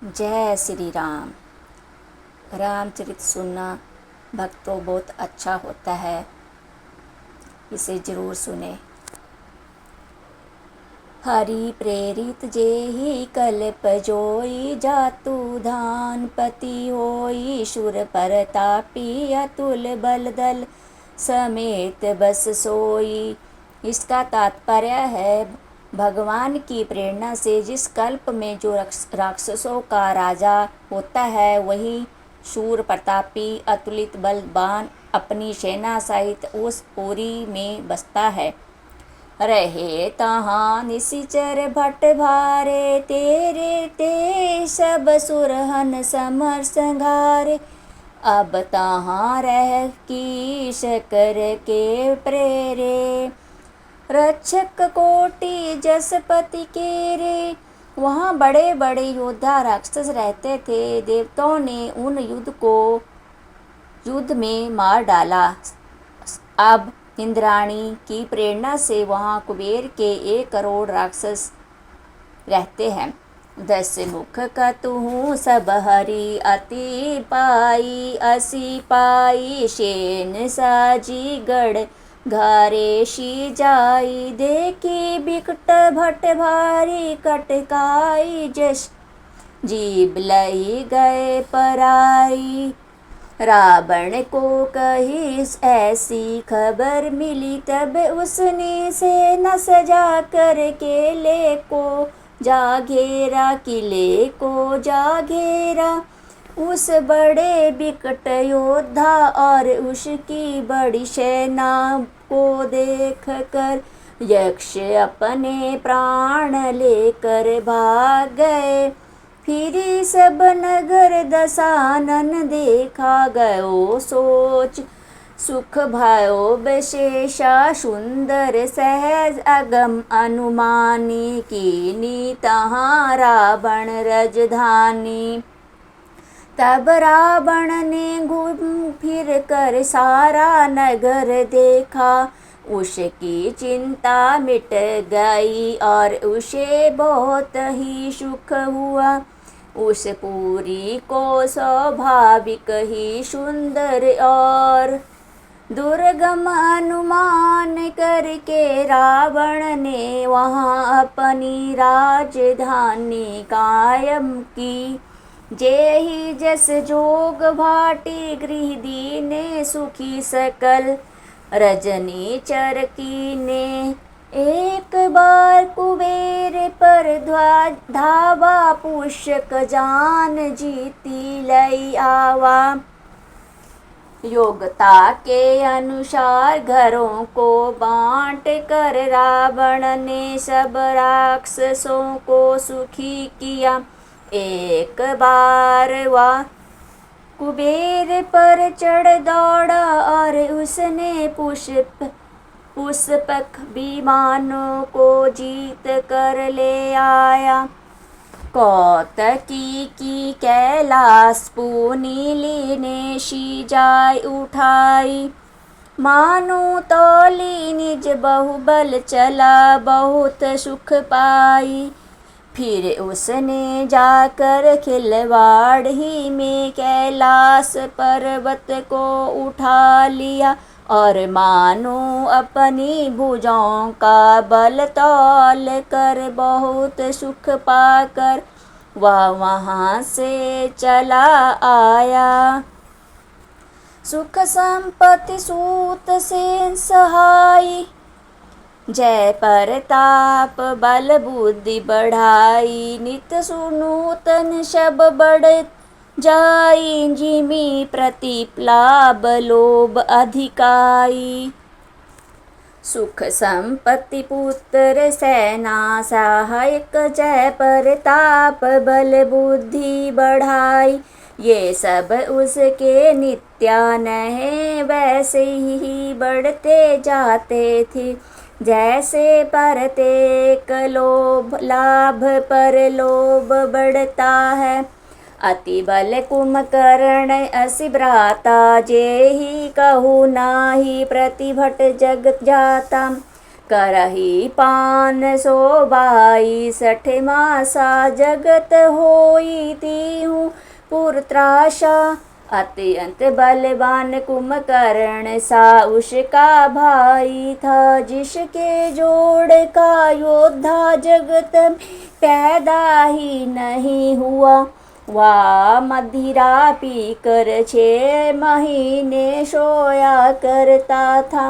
जय श्री राम। रामचरित सुनना भक्तों बहुत अच्छा होता है, इसे जरूर सुने। हरि प्रेरित जेहि कल्प जोई, जातु धान पति होई, शूर परतापी अतुल बल दल समेत बस सोई। इसका तात्पर्य है, भगवान की प्रेरणा से जिस कल्प में जो राक्षसों का राजा होता है, वही शूर प्रतापी अतुलित बलवान अपनी सेना सहित उस पुरी में बसता है। रहे तहाँ निशिचर भट्ट भारे, तेरे ते सब सुरहन समर संघारे। अब तहाँ रह कीश कर के प्रेरे, रक्षक कोटि जसपति के रे। वहाँ बड़े बड़े योद्धा राक्षस रहते थे। देवताओं ने उन युद्ध में मार डाला। अब इंद्राणी की प्रेरणा से वहाँ कुबेर के 1 करोड़ राक्षस रहते हैं। 10 मुख कतहु सब हरि अति पाई, असी पाई शेन साजी गढ़ घारेशी जाई। देखी बिकट भट भारी कटकाई, जस जीव लई गए पराई। रावण को कही ऐसी खबर मिली, तब उसने सेना सजा कर केले को जा घेरा, किले को जा घेरा। उस बड़े बिकट योद्धा और उसकी बड़ी सेना को देख कर यक्ष अपने प्राण लेकर भाग गए। फिर सब नगर दशानन देखा गयो सोच, सुख भयो विशेषा सुंदर सहज अगम अनुमानी। कीनी तहाँ रावण राजधानी, तब रावण ने घूम फिर कर सारा नगर देखा। उसकी चिंता मिट गई और उसे बहुत ही सुख हुआ। उस पुरी को स्वाभाविक ही सुंदर और दुर्गम अनुमान करके रावण ने वहाँ अपनी राजधानी कायम की। जेहि जस जोग भाटी गृह दीने, सुखी सकल रजनी चरकी ने। एक बार कुबेर पर धावा, पुष्यक जान जीती लई आवा। योग्यता के अनुसार घरों को बांट कर रावण ने सब राक्षसों को सुखी किया। एक बार वह कुबेर पर चढ़ दौड़ा और उसने पुष्पक विमानों को जीत कर ले आया। कौतकी की कैलाश पुनीली ने शीजाई उठाई, मानो तौली निज बहुबल चला बहुत सुख पाई। फिर उसने जाकर खिलवाड़ ही में कैलाश पर्वत को उठा लिया और मानो अपनी भुजाओं का बल तौल कर बहुत सुख पाकर वह वहाँ से चला आया। सुख संपत्ति सूत सेन सहाई, जय परताप बल बुद्धि बढ़ाई। नित सुनूतन सब बढ़ जाई, जिमी प्रतीप लाभ लोभ अधिकाई। सुख संपत्ति पुत्र सेना सहायक, जय परताप बल बुद्धि बढ़ाई। ये सब उसके नित्यान है, वैसे ही बढ़ते जाते थे। जैसे प्रत्येक लोभ लाभ पर लोभ बढ़ता है। अति बल कुंभकर्ण असी भ्राता, जेहि कहु नाही प्रतिभट जगत जाता। करही 522 मासा, जगत होई पुर त्रासा। अत्यंत बलवान कुंभकर्ण सा उसका भाई था, जिसके जोड़ का योद्धा जगत में पैदा ही नहीं हुआ। वह मदिरा पीकर 6 महीने सोया करता था।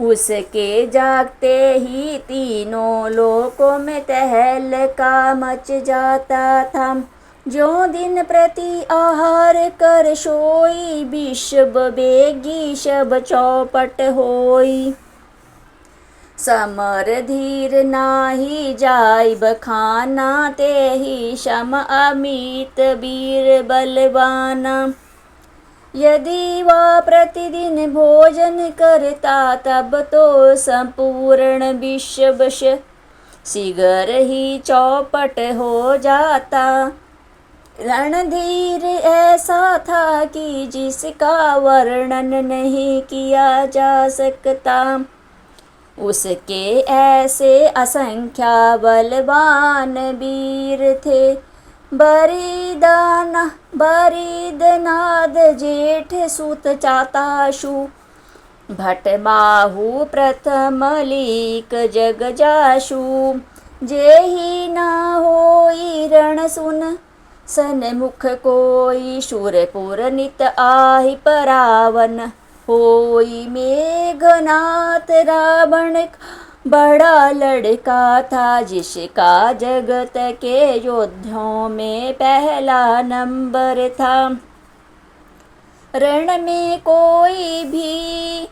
उसके जागते ही तीनों लोकों में तहलका मच जाता था। जो दिन प्रति आहार कर सोई, विषब बेगी सब चौपट होई। समर धीर नाही जाइब खाना, ते ही शम अमित वीर बलवाना। यदि वह प्रतिदिन भोजन करता, तब तो संपूर्ण विश्व शीघ्र ही चौपट हो जाता। रणधीर ऐसा था कि जिसका वर्णन नहीं किया जा सकता। उसके ऐसे असंख्य बलवान वीर थे। बरिदनाद जेठ सुत चाताशु, भटबाहु प्रथम लीक जगजाशु। जेहि न होई रण सुन, सन्मुख कोई। शूरपुर नित आहि परावन, होई मेघनाथ रावण बड़ा लड़का था। जिसका जगत के योद्धाओं में पहला नंबर था। रण में कोई भी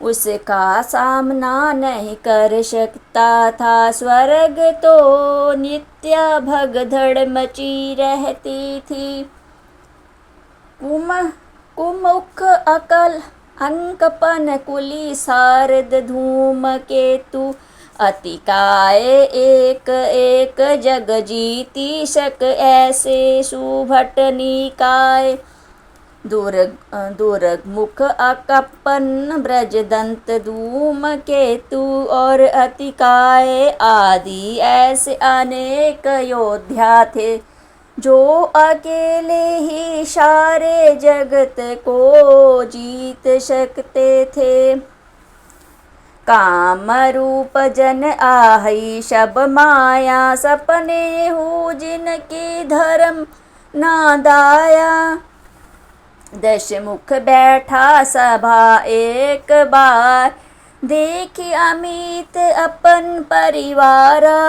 उसका सामना नहीं कर सकता था। स्वर्ग तो नित्य भगदड़ मची रहती थी। कुमुख अकल अंकपन कुली सारद धूम केतु, अतिकाय एक एक जग जीती शक ऐसे सुभट निकाय। दुर्मुख अकपन ब्रजदंत धूम केतु, और अतिकाय आदि ऐसे अनेक योद्धा थे, जो अकेले ही सारे जगत को जीत सकते थे। काम रूप जन आहि सब माया, सपने हो जिनकी धर्म ना दाया। 10 मुख बैठा सभा एक बार, देखी अमित अपन परिवारा।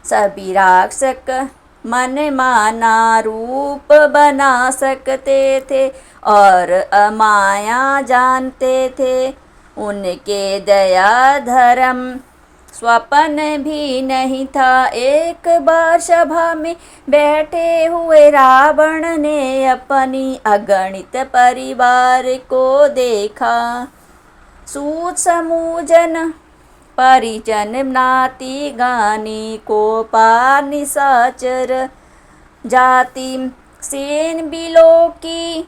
सभी राक्षस मन माना रूप बना सकते थे, और अमाया जानते थे। उनके दया धर्म स्वप्न भी नहीं था। एक बार सभा में बैठे हुए रावण ने अपनी अगणित परिवार को देखा। सूत समूजन परिजन नाती गानी को निशाचर जाति। सेन बिलो की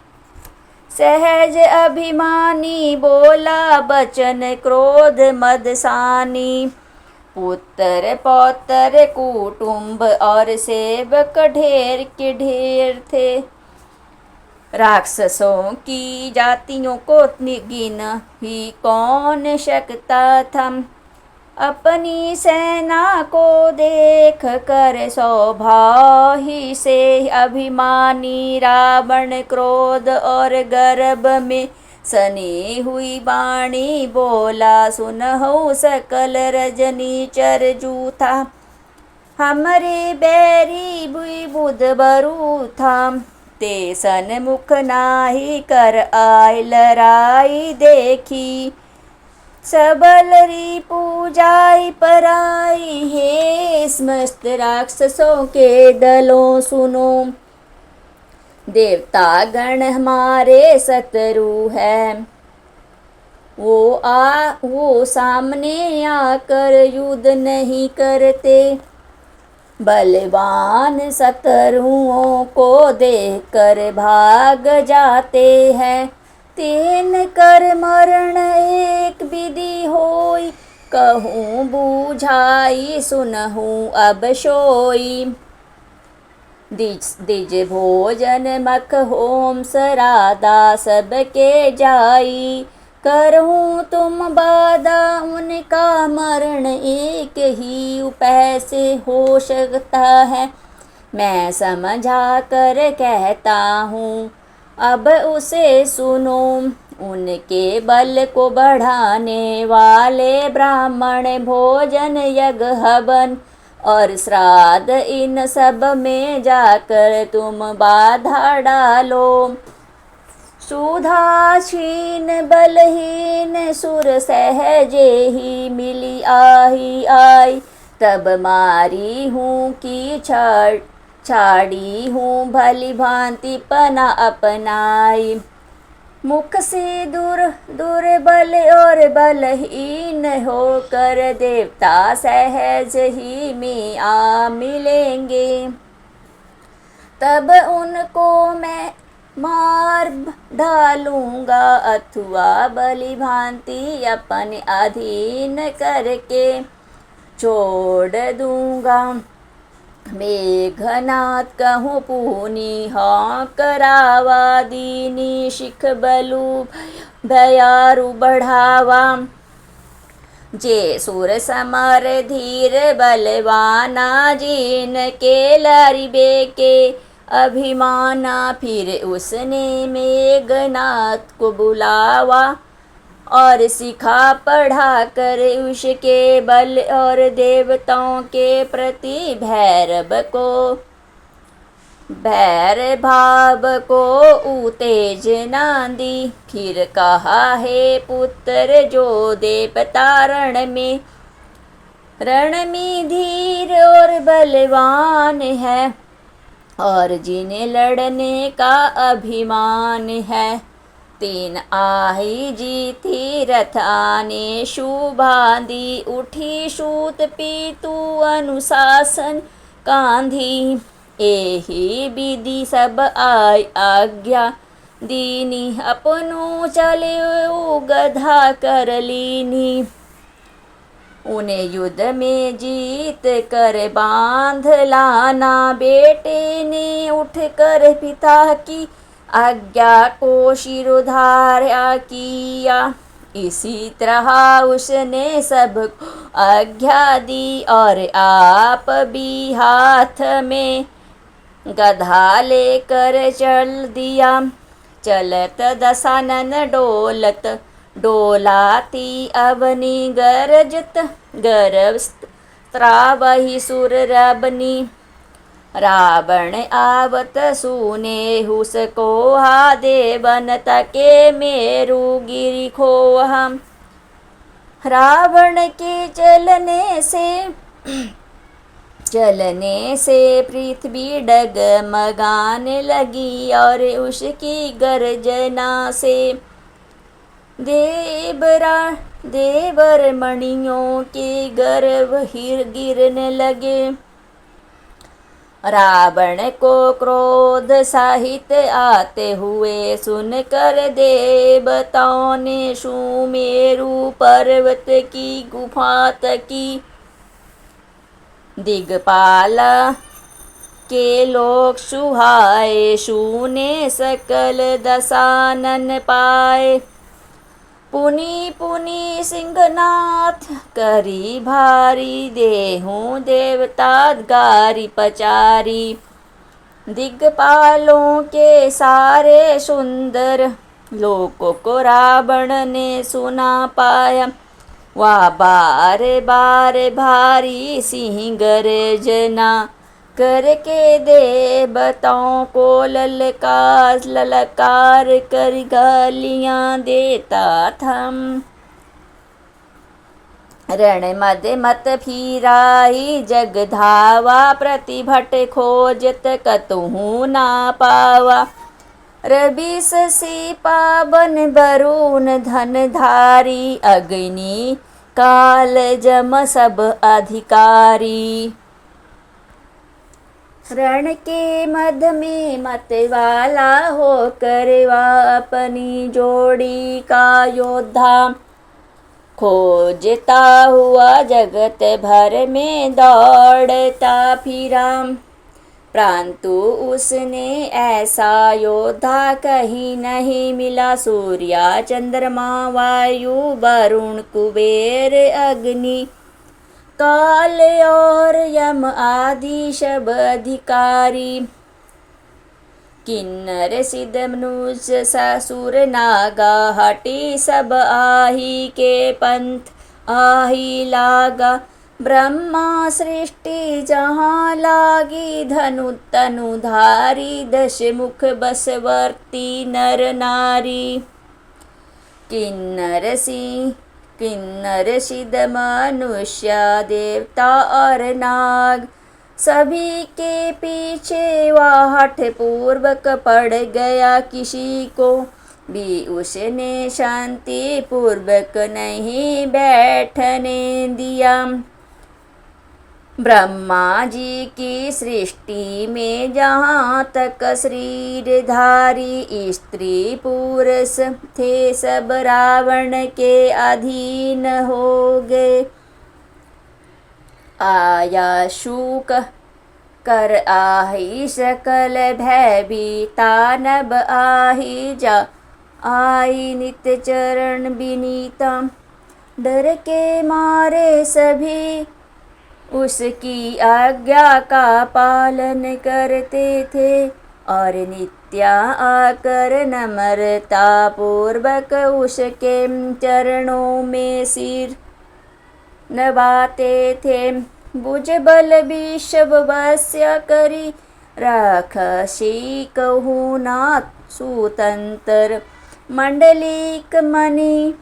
सहज अभिमानी, बोला बचन क्रोध मदसानी। पुत्र पौत्र कुटुंब और सेवक ढेर के ढेर थे। राक्षसों की जातियों को गिन ही कौन सकता था। अपनी सेना को देख कर स्वभाव ही से अभिमानी रावण क्रोध और गर्भ में सनी हुई वाणी बोला। सुनहु सकल रजनीचर जूथा, हमरे बैरी बुध बरू था। ते सन्मुख नाही कर आय लड़ाई देखी, सबल रिपु जाय पराई। हे समस्त राक्षसों के दलों सुनो, देवता गण हमारे शत्रु है। वो सामने आकर युद्ध नहीं करते। बलवान शत्रुओं को देखकर भाग जाते हैं। तेन कर मरण एक विधि होई, कहूँ बूझाई सुनहूँ अब सोई। दिज भोजन मख होम सरादा सबके जाई। करहूँ तुम बादा उनका मरण एक ही उपाय से हो सकता है। मैं समझा कर कहता हूँ अब उसे सुनो। उनके बल को बढ़ाने वाले ब्राह्मण भोजन यज्ञ हवन और श्राद्ध इन सब में जाकर तुम बाधा डालो। सुधासीन बलहीन सुर सहजे ही मिली आही आई। तब मारी हूँ कि छाड़ी हूँ भली भांति पना अपनाई। मुख से दुर्बल और बलहीन होकर देवता सहज ही में आ मिलेंगे। तब उनको मैं मार डालूंगा अथवा बलि भांति अपन अधीन करके छोड़ दूंगा। मेघनाथ कहूँ पूनी हाँ करावा दीनी शिख बलु भयारु बढ़ावा। जे सुर समर धीर बलवाना जिन के लरिबे के अभिमाना। फिर उसने मेघनाथ को बुलावा और सिखा पढ़ा कर उसके बल और देवताओं के प्रति भैर भाव को उत्तेजना दी। फिर कहा हे पुत्र जो देवता रण में धीर और बलवान है और जिन्हें लड़ने का अभिमान है। तीन आही जीती रथ आने शुभांधी। उठी सूत पीतु अनुशासन कांधी। एही विधि सब आज्ञा दीनी अपनो चले गधा कर लीनी। उन्हें युद्ध में जीत कर बांध लाना। बेटे ने उठ कर पिता की आज्ञा को शिरोधार्य किया। इसी तरह उसने सबको आज्ञा दी और आप भी हाथ में गधा लेकर चल दिया। चलत दशानन डोलत डोलाती अवनी गरजत गर्व त्रावही सुर रबनी। रावण आवत सुने उसको हा देवन तके मेरु गिरी खोहा। रावण के चलने से पृथ्वी डगमगाने लगी और उसकी गर्जना से देवर मणियों के गर्भ गिरने लगे। रावण को क्रोध सहित आते हुए सुनकर देवताओं ने सुमेरु पर्वत की गुफा तकी। दिग्पाल के लोग सुहाए सुने सकल दशानन पाए। पुनि पुनि सिंहनाथ करी भारी देहूँ देवता गारी पचारी। दिग्पालों के सारे सुंदर लोकों को रावण ने सुना पाया। वह बार बार भारी सिंह गर्जना करके देवताओं को ललकार कर गालियां देता था। रण मद मत फिराई जग धावा प्रतिभट खोजत कतहु ना पावा। रवि शशि पावन वरुण धन धारी अग्नि काल जम सब अधिकारी। रण के मध्य में मत वाला होकर वह अपनी जोड़ी का योद्धा खोजता हुआ जगत भर में दौड़ता फिरा। परंतु उसने ऐसा योद्धा कहीं नहीं मिला। सूर्य चंद्रमा वायु वरुण कुबेर अग्नि काल और यम आदि सब अधिकारी, किन्नर सिद्ध मनुष्य ससुर नागा हटी सब आही के पंथ आही लागा। ब्रह्मा सृष्टि जहाँ लागी धनु तनुधारी, दश मुख बसवर्ती नर नारी। किन्नर सिद्ध मनुष्य देवता और नाग सभी के पीछे वह हठ पूर्वक पड़ गया। किसी को भी उसने शांति पूर्वक नहीं बैठने दिया। ब्रह्मा जी की सृष्टि में जहाँ तक शरीरधारी स्त्री पुरुष थे सब रावण के अधीन हो गए। आया शूक कर आही सकल भयभीता नभ आही जा आई नित्य चरण विनीता। डर के मारे सभी उसकी आज्ञा का पालन करते थे और नित्या आकर नम्रता पूर्वक उसके चरणों में सिर नभाते थे। भुजबल विषव वश्य करी राक्षसी कहूँ नाथ सुतंत्र, मंडलिक मणि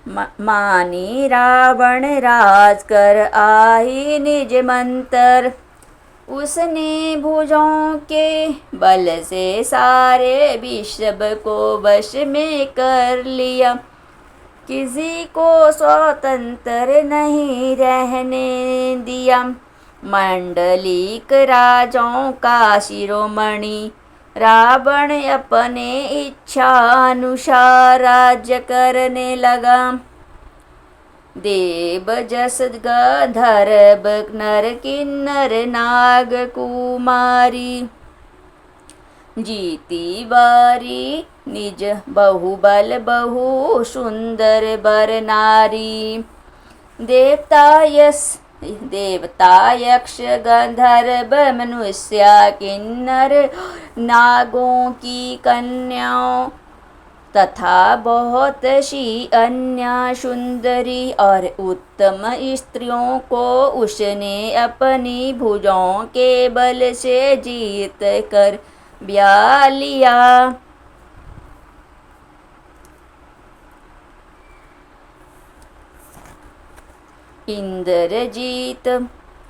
मानी रावण राज कर आही निज मंतर। उसने भुजों के बल से सारे विषव को वश में कर लिया। किसी को स्वतंत्र नहीं रहने दिया। मंडलिक राजों का शिरोमणि रावण अपने इच्छा अनुसार राज्य करने लगा। देव जस गंधर्व नर किन्नर नाग कुमारी, जीती बारी निज बहुबल बहु सुंदर बर नारी। देवता यक्ष गंधर्व मनुष्य किन्नर नागों की कन्याओं तथा बहुत सी अन्य सुंदरी और उत्तम स्त्रियों को उसने अपनी भुजों के बल से जीत कर ब्याह लिया। इंद्रजीत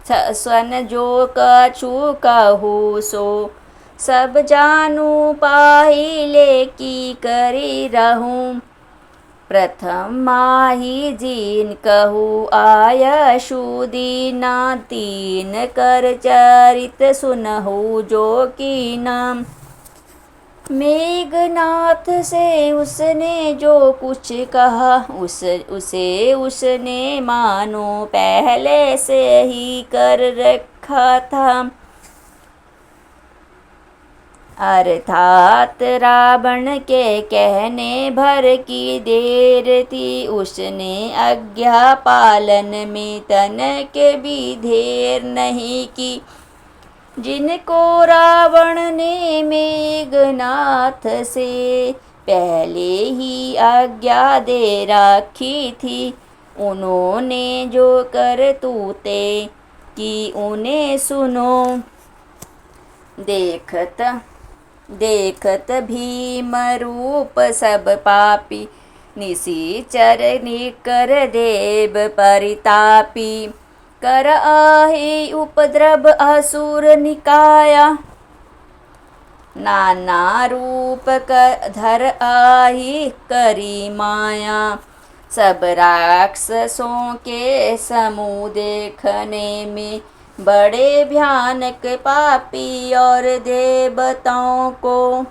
सन जो कछु कहू सो, सब जानू पाहिले की करी रहूं। प्रथम माही जीन कहू आय शुदीना, तीन कर चरित सुनहु जो की नाम। मेघनाथ से उसने जो कुछ कहा उसे उसने मानो पहले से ही कर रखा था। अर्थात रावण के कहने भर की देर थी। उसने आज्ञा पालन में तनक भी देर नहीं की। जिनको रावण ने मेघनाथ से पहले ही आज्ञा दे रखी थी, उन्होंने जो करतूतें की उन्हें सुनो। देखत भीम रूप सब पापी, निशिचर निकर देव परितापी। कर आही उपद्रव असुर निकाया, नाना रूप धर आही करी माया। सब राक्षसों के समूह देखने में बड़े भयानक पापी और देवताओं को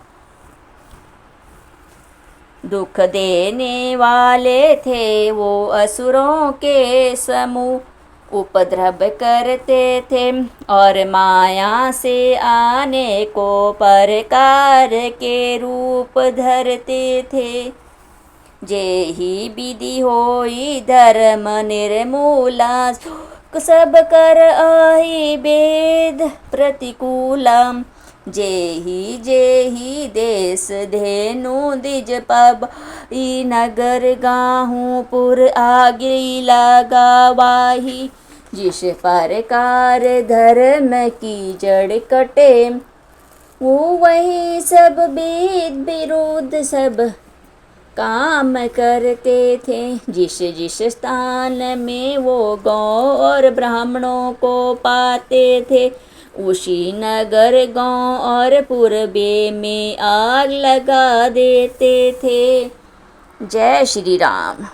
दुख देने वाले थे वो असुरों के समूह। उपद्रव करते थे और माया से आने को प्रकार के रूप धरते थे। जेहि विधि होई धर्म निर्मूला, सब कर आही वेद प्रतिकूला। जेहि जेहि देश धेनु द्विज पावई, नगर गाहूँ पुर आगे लगावाही। जिस प्रकार धर्म की जड़ कटे, वो वही सब वेद विरुद्ध सब काम करते थे। जिस जिस स्थान में वो गौ और ब्राह्मणों को पाते थे, उसी नगर गांव और पूर्वे में आग लगा देते थे। जय श्री राम।